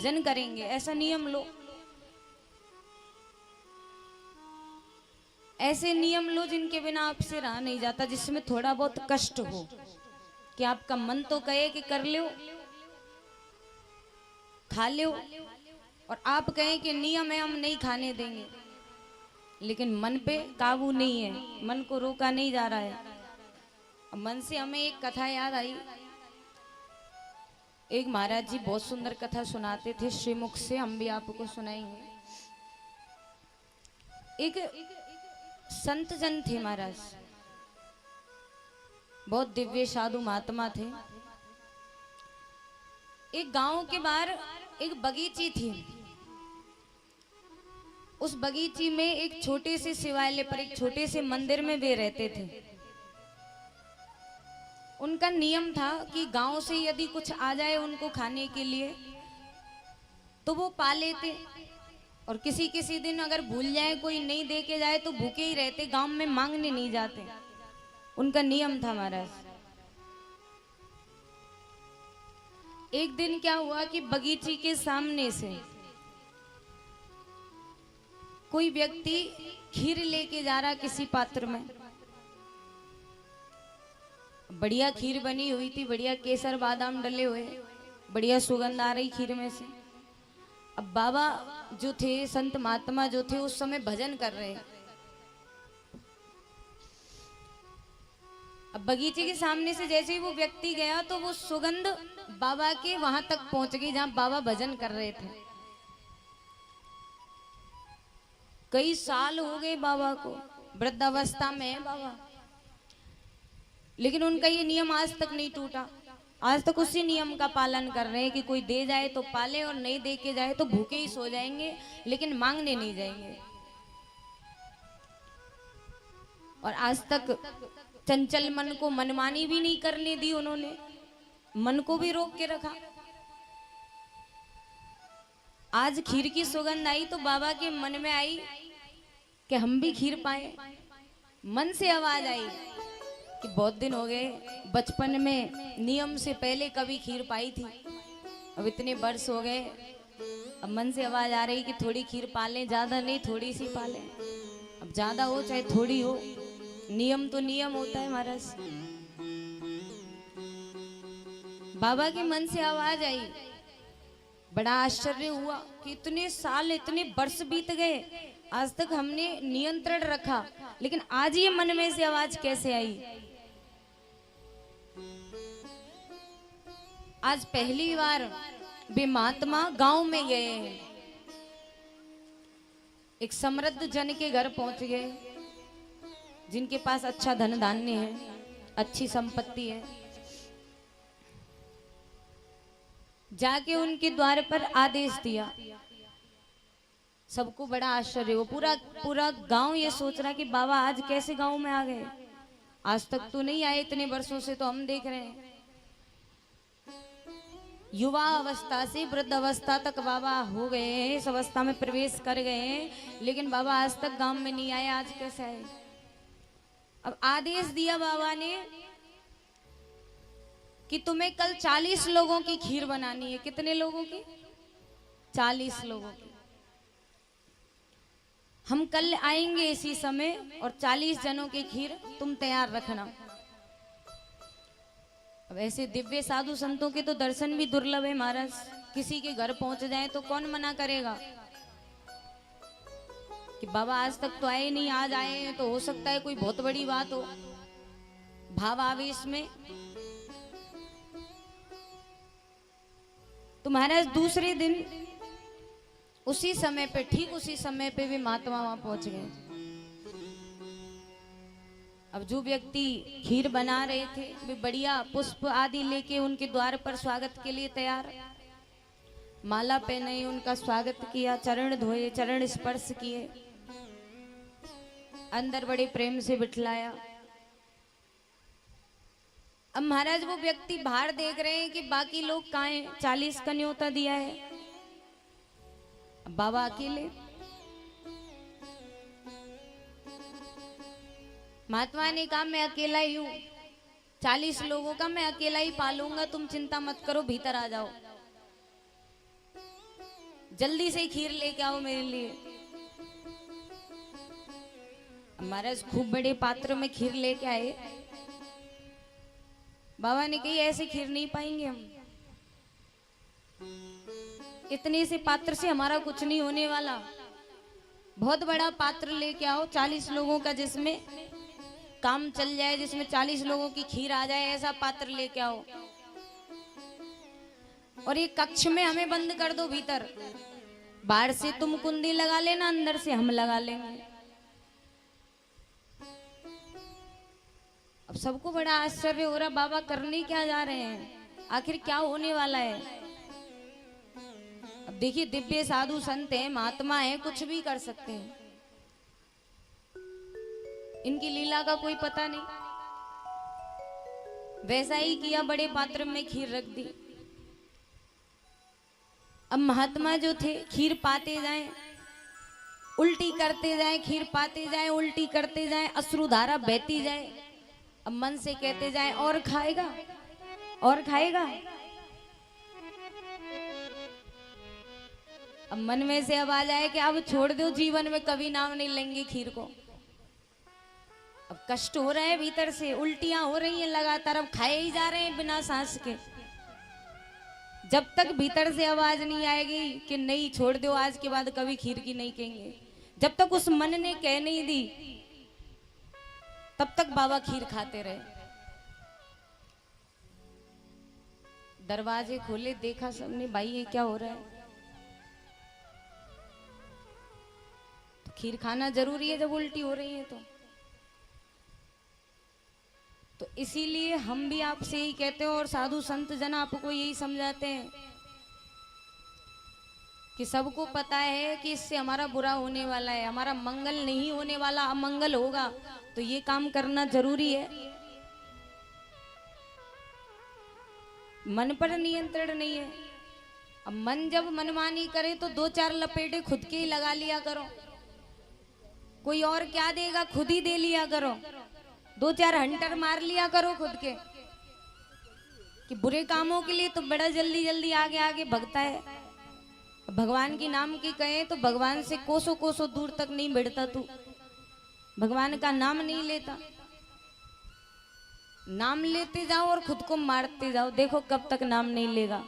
भजन करेंगे, ऐसा नियम लो। ऐसे नियम लो जिनके बिना आपसे रहा नहीं जाता, जिसमें थोड़ा बहुत कष्ट हो, कि आपका मन तो कहे कि कर लो, खा लो, और आप कहें कि नियम है हम नहीं खाने देंगे, लेकिन मन पे काबू नहीं है, मन को रोका नहीं जा रहा है। मन से हमें एक कथा याद आई। एक महाराज जी बहुत सुंदर कथा सुनाते थे श्रीमुख से, हम भी आपको सुनाएंगे। एक संत जन थे महाराज, बहुत दिव्य साधु महात्मा थे। एक गांव के बाहर एक बगीची थी। उस बगीची में एक छोटे से शिवालय पर, एक छोटे से मंदिर में वे रहते थे। उनका नियम था कि गांव से यदि कुछ आ जाए उनको खाने के लिए तो वो पा लेते, और किसी किसी दिन अगर भूल जाए, कोई नहीं दे के जाए तो भूखे ही रहते, गांव में मांगने नहीं जाते। उनका नियम था महाराज। एक दिन क्या हुआ कि बगीची के सामने से कोई व्यक्ति खीर लेके जा रहा किसी पात्र में। बढ़िया खीर बनी हुई थी, बढ़िया केसर बादाम डले हुए, बढ़िया सुगंध आ रही खीर में से। अब बाबा जो थे, संत महात्मा जो थे, उस समय भजन कर रहे। अब बगीचे के सामने से जैसे ही वो व्यक्ति गया तो वो सुगंध बाबा के वहां तक पहुंच गई जहां बाबा भजन कर रहे थे। कई साल हो गए बाबा को, वृद्धावस्था में है बाबा, लेकिन उनका ये नियम आज तक नहीं टूटा। आज तक उसी नियम का पालन कर रहे हैं कि कोई दे जाए तो पाले, और नहीं दे के जाए तो भूखे ही सो जाएंगे, लेकिन मांगने नहीं जाएंगे। और आज तक चंचल मन को मनमानी भी नहीं करने दी उन्होंने, मन को भी रोक के रखा। आज खीर की सुगंध आई तो बाबा के मन में आई कि हम भी खीर पाए। मन से आवाज आई कि बहुत दिन हो गए, बचपन में नियम से पहले कभी खीर पाई थी, अब इतने वर्ष हो गए, अब मन से आवाज आ रही कि थोड़ी खीर पालें, ज्यादा नहीं थोड़ी सी पालें। अब ज्यादा हो चाहे थोड़ी हो, नियम तो नियम होता है महाराज। बाबा के मन से आवाज आई। बड़ा आश्चर्य हुआ कि इतने साल, इतने वर्ष बीत गए, आज तक हमने नियंत्रण रखा, लेकिन आज ये मन में से आवाज कैसे आई। आज पहली बार वे महात्मा गांव में गए हैं। एक समृद्ध जन के घर पहुंच गए, जिनके पास अच्छा धन धान्य है, अच्छी संपत्ति है। जाके उनके द्वार पर आदेश दिया। सबको बड़ा आश्चर्य हो, पूरा पूरा गांव ये सोच रहा कि बाबा आज कैसे गांव में आ गए, आज तक तो नहीं आए, इतने वर्षों से तो हम देख रहे हैं। युवा अवस्था से वृद्ध अवस्था तक बाबा हो गए हैं, इस अवस्था में प्रवेश कर गए हैं, लेकिन बाबा आज तक गांव में नहीं आए, आज कैसे आए। अब आदेश दिया बाबा ने कि तुम्हें कल 40 लोगों की खीर बनानी है। कितने लोगों की? 40 लोगों की। हम कल आएंगे इसी समय, और 40 जनों की खीर तुम तैयार रखना। अब ऐसे दिव्य साधु संतों के तो दर्शन भी दुर्लभ है महाराज। किसी के घर पहुंच जाए तो कौन मना करेगा कि बाबा आज तक तो आए नहीं, आज आए हैं तो हो सकता है कोई बहुत बड़ी बात हो। भाव आवेश में तो महाराज दूसरे दिन उसी समय पे, ठीक उसी समय पे भी महात्मा वहां पहुंच गए। अब जो व्यक्ति खीर बना रहे थे वे बढ़िया पुष्प आदि लेके उनके द्वार पर स्वागत के लिए तैयार। माला पहनाई, उनका स्वागत किया, चरण धोए, चरण स्पर्श किए, अंदर बड़े प्रेम से बिठलाया। अब महाराज वो व्यक्ति बाहर देख रहे हैं कि बाकी लोग कहाँ हैं, 40 का न्योता दिया है, अब बाबा अकेले। महात्मा ने कहा मैं अकेला ही हूं, 40 लोगों का मैं अकेला ही पालूंगा, तुम चिंता मत करो, भीतर आ जाओ। जल्दी से खीर लेके आओ मेरे लिए। महाराज खूब बड़े पात्र में खीर लेके आए। बाबा ने कही ऐसे खीर नहीं पाएंगे हम, इतने से पात्र से हमारा कुछ नहीं होने वाला। बहुत बड़ा पात्र लेके आओ, 40 लोगों का, जिसमें काम चल जाए, जिसमें 40 लोगों की खीर आ जाए, ऐसा पात्र लेके आओ। और ये कक्ष में हमें बंद कर दो भीतर, बाहर से तुम कुंडी लगा लेना, अंदर से हम लगा लेंगे। अब सबको बड़ा आश्चर्य हो रहा, बाबा करने क्या जा रहे हैं, आखिर क्या होने वाला है। अब देखिए दिव्य साधु संत हैं, महात्मा हैं, कुछ भी कर सकते हैं, इनकी लीला का कोई पता नहीं। वैसा ही किया, बड़े पात्र में खीर रख दी। अब महात्मा जो थे खीर पाते जाएं, उल्टी करते जाएं, खीर पाते जाएं, उल्टी करते जाएं, अश्रुधारा बहती जाए। अब मन से कहते जाएं और खाएगा, और खाएगा। अब मन में से अब आ जाए कि अब छोड़ दो, जीवन में कभी नाम नहीं लेंगे खीर को। अब कष्ट हो रहा है भीतर से, उल्टियां हो रही हैं लगातार, अब खाए ही जा रहे हैं बिना सांस के। जब तक भीतर से आवाज नहीं आएगी कि नहीं छोड़ दो, आज के बाद कभी खीर की नहीं कहेंगे, जब तक उस मन ने कह नहीं दी, तब तक बाबा खीर खाते रहे। दरवाजे खोले, देखा सबने, भाई ये क्या हो रहा है। तो खीर खाना जरूरी है जब उल्टी हो रही है तो इसीलिए हम भी आपसे यही कहते हैं, और साधु संत जन आपको यही समझाते हैं कि सबको पता है कि इससे हमारा बुरा होने वाला है, हमारा मंगल नहीं होने वाला, अमंगल होगा, तो ये काम करना जरूरी है। मन पर नियंत्रण नहीं है। अब मन जब मनमानी करे तो 2-4 लपेटे खुद के ही लगा लिया करो, कोई और क्या देगा, खुद ही दे लिया करो। 2-4 हंटर मार लिया करो खुद के, कि बुरे कामों के लिए तो बड़ा जल्दी जल्दी आगे आगे भगता है। भगवान की नाम की कहें तो भगवान से कोसों कोसों दूर तक नहीं बढ़ता, तू भगवान का नाम नहीं लेता। नाम लेते जाओ और खुद को मारते जाओ, देखो कब तक नाम नहीं लेगा।